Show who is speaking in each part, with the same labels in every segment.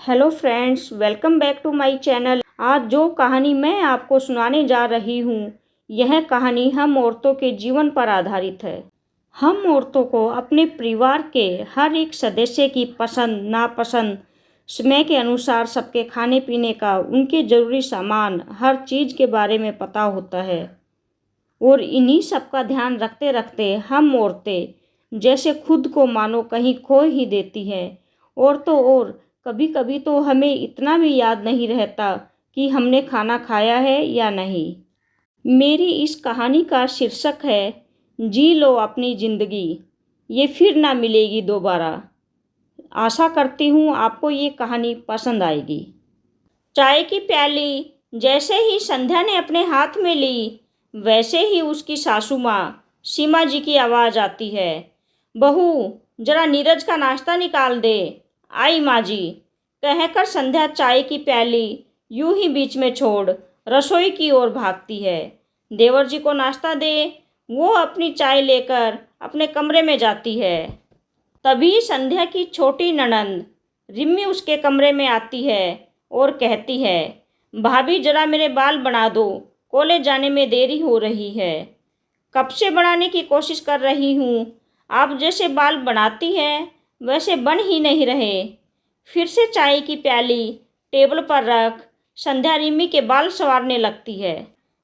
Speaker 1: Hello friends, welcome back to my channel. आज जो कहानी मैं आपको सुनाने जा रही हूँ, यह कहानी हम औरतों के जीवन पर आधारित है। हम औरतों को अपने परिवार के हर एक सदस्य की पसंद नापसंद, समय के अनुसार सबके खाने पीने का, उनके ज़रूरी सामान, हर चीज़ के बारे में पता होता है। और इन्हीं सब का ध्यान रखते रखते हम औरतें जैसे खुद को मानो कहीं खो ही देती हैं। और तो और कभी कभी तो हमें इतना भी याद नहीं रहता कि हमने खाना खाया है या नहीं। मेरी इस कहानी का शीर्षक है जी लो अपनी ज़िंदगी, ये फिर ना मिलेगी दोबारा। आशा करती हूँ आपको ये कहानी पसंद आएगी। चाय की प्याली जैसे ही संध्या ने अपने हाथ में ली, वैसे ही उसकी सासू माँ सीमा जी की आवाज़ आती है, बहू जरा नीरज का नाश्ता निकाल दे। आई माँ जी, कहकर संध्या चाय की प्याली यूं ही बीच में छोड़ रसोई की ओर भागती है। देवर जी को नाश्ता दे। वो अपनी चाय लेकर अपने कमरे में जाती है। तभी संध्या की छोटी ननंद रिम्मी उसके कमरे में आती है और कहती है, भाभी जरा मेरे बाल बना दो, कॉलेज जाने में देरी हो रही है। कब से बनाने की कोशिश कर रही हूँ, आप जैसे बाल बनाती हैं वैसे बन ही नहीं रहे। फिर से चाय की प्याली टेबल पर रख संध्या रिम्मी के बाल संवारने लगती है।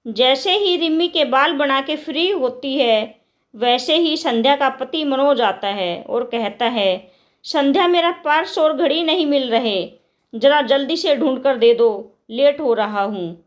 Speaker 1: जैसे ही रिम्मी के बाल बना के फ्री होती है, वैसे ही संध्या का पति मनोज आता है और कहता है, संध्या मेरा पर्स और घड़ी नहीं मिल रहे, जरा जल्दी से ढूंढ कर दे दो, लेट हो रहा हूँ।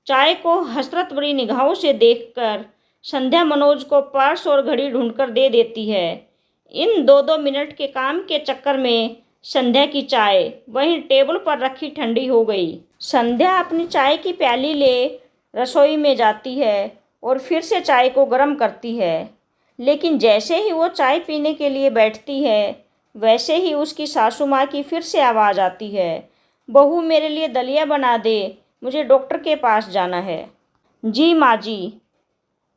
Speaker 1: चाय को हसरत भरी निगाहों से देखकर संध्या मनोज को पर्स और घड़ी ढूंढकर दे देती है। इन 2-2 मिनट के काम के चक्कर में संध्या की चाय वहीं टेबल पर रखी ठंडी हो गई। संध्या अपनी चाय की प्याली ले रसोई में जाती है और फिर से चाय को गर्म करती है। लेकिन जैसे ही वो चाय पीने के लिए बैठती है, वैसे ही उसकी सासू माँ की फिर से आवाज़ आती है, बहू मेरे लिए दलिया बना दे, मुझे डॉक्टर के पास जाना है। जी माँ जी,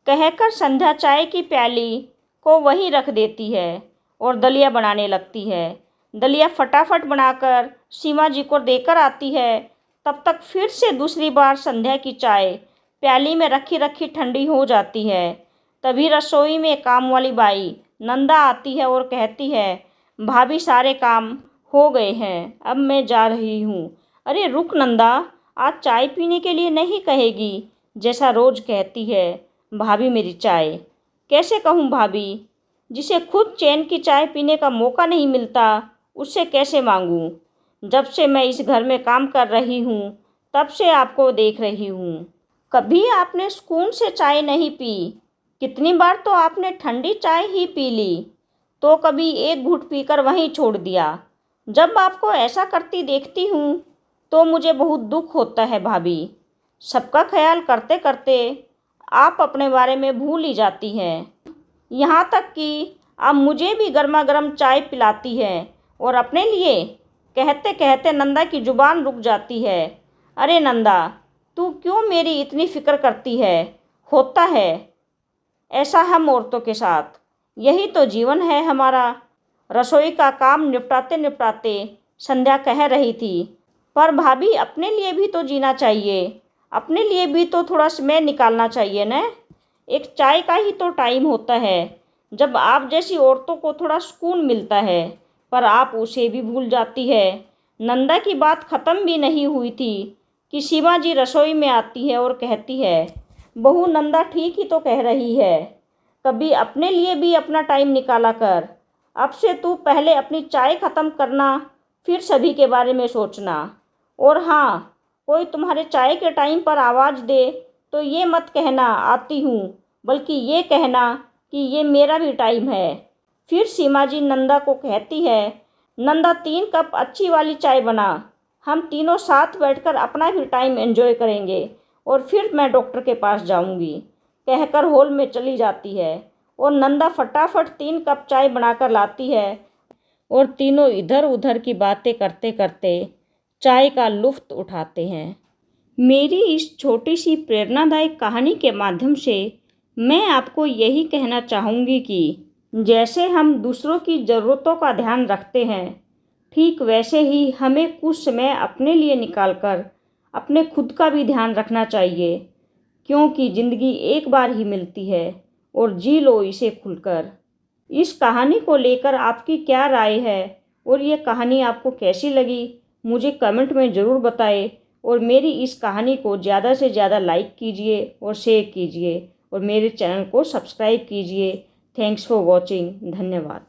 Speaker 1: कहकर संध्या चाय की प्याली को वहीं रख देती है और दलिया बनाने लगती है। दलिया फटाफट बनाकर सीमा जी को देकर आती है। तब तक फिर से दूसरी बार संध्या की चाय प्याली में रखी रखी ठंडी हो जाती है। तभी रसोई में काम वाली बाई नंदा आती है और कहती है, भाभी सारे काम हो गए हैं, अब मैं जा रही हूँ। अरे रुक नंदा, आज चाय पीने के लिए नहीं कहेगी जैसा रोज कहती है। भाभी मेरी चाय कैसे कहूँ भाभी, जिसे खुद चैन की चाय पीने का मौका नहीं मिलता उससे कैसे मांगूँ। जब से मैं इस घर में काम कर रही हूँ तब से आपको देख रही हूँ, कभी आपने सुकून से चाय नहीं पी। कितनी बार तो आपने ठंडी चाय ही पी ली, तो कभी एक घूंट पीकर वहीं छोड़ दिया। जब आपको ऐसा करती देखती हूँ तो मुझे बहुत दुख होता है भाभी। सबका ख्याल करते करते आप अपने बारे में भूल ही जाती हैं। यहाँ तक कि आप मुझे भी गर्मा गर्म चाय पिलाती हैं और अपने लिए। कहते कहते नंदा की जुबान रुक जाती है। अरे नंदा, तू क्यों मेरी इतनी फिक्र करती है। होता है ऐसा हम औरतों के साथ, यही तो जीवन है हमारा। रसोई का काम निपटाते निपटाते संध्या कह रही थी, पर भाभी अपने लिए भी तो जीना चाहिए, अपने लिए भी तो थोड़ा समय निकालना चाहिए न। एक चाय का ही तो टाइम होता है जब आप जैसी औरतों को थोड़ा सुकून मिलता है, पर आप उसे भी भूल जाती है। नंदा की बात ख़त्म भी नहीं हुई थी कि सीमा जी रसोई में आती है और कहती है, बहू नंदा ठीक ही तो कह रही है, कभी अपने लिए भी अपना टाइम निकाला कर। अब से तू पहले अपनी चाय ख़त्म करना, फिर सभी के बारे में सोचना। और हाँ, कोई तुम्हारे चाय के टाइम पर आवाज़ दे तो ये मत कहना आती हूँ, बल्कि ये कहना कि ये मेरा भी टाइम है। फिर सीमा जी नंदा को कहती है, नंदा 3 कप अच्छी वाली चाय बना, हम तीनों साथ बैठकर अपना भी टाइम एंजॉय करेंगे और फिर मैं डॉक्टर के पास जाऊंगी। कहकर हॉल में चली जाती है और नंदा फटाफट 3 कप चाय बनाकर लाती है और तीनों इधर उधर की बातें करते करते चाय का लुत्फ़ उठाते हैं। मेरी इस छोटी सी प्रेरणादायक कहानी के माध्यम से मैं आपको यही कहना चाहूँगी कि जैसे हम दूसरों की ज़रूरतों का ध्यान रखते हैं, ठीक वैसे ही हमें कुछ समय अपने लिए निकालकर अपने खुद का भी ध्यान रखना चाहिए, क्योंकि ज़िंदगी एक बार ही मिलती है और जी लो इसे खुलकर। इस कहानी को लेकर आपकी क्या राय है और ये कहानी आपको कैसी लगी, मुझे कमेंट में ज़रूर बताएं। और मेरी इस कहानी को ज़्यादा से ज़्यादा लाइक कीजिए और शेयर कीजिए और मेरे चैनल को सब्सक्राइब कीजिए। Thanks for watching. धन्यवाद।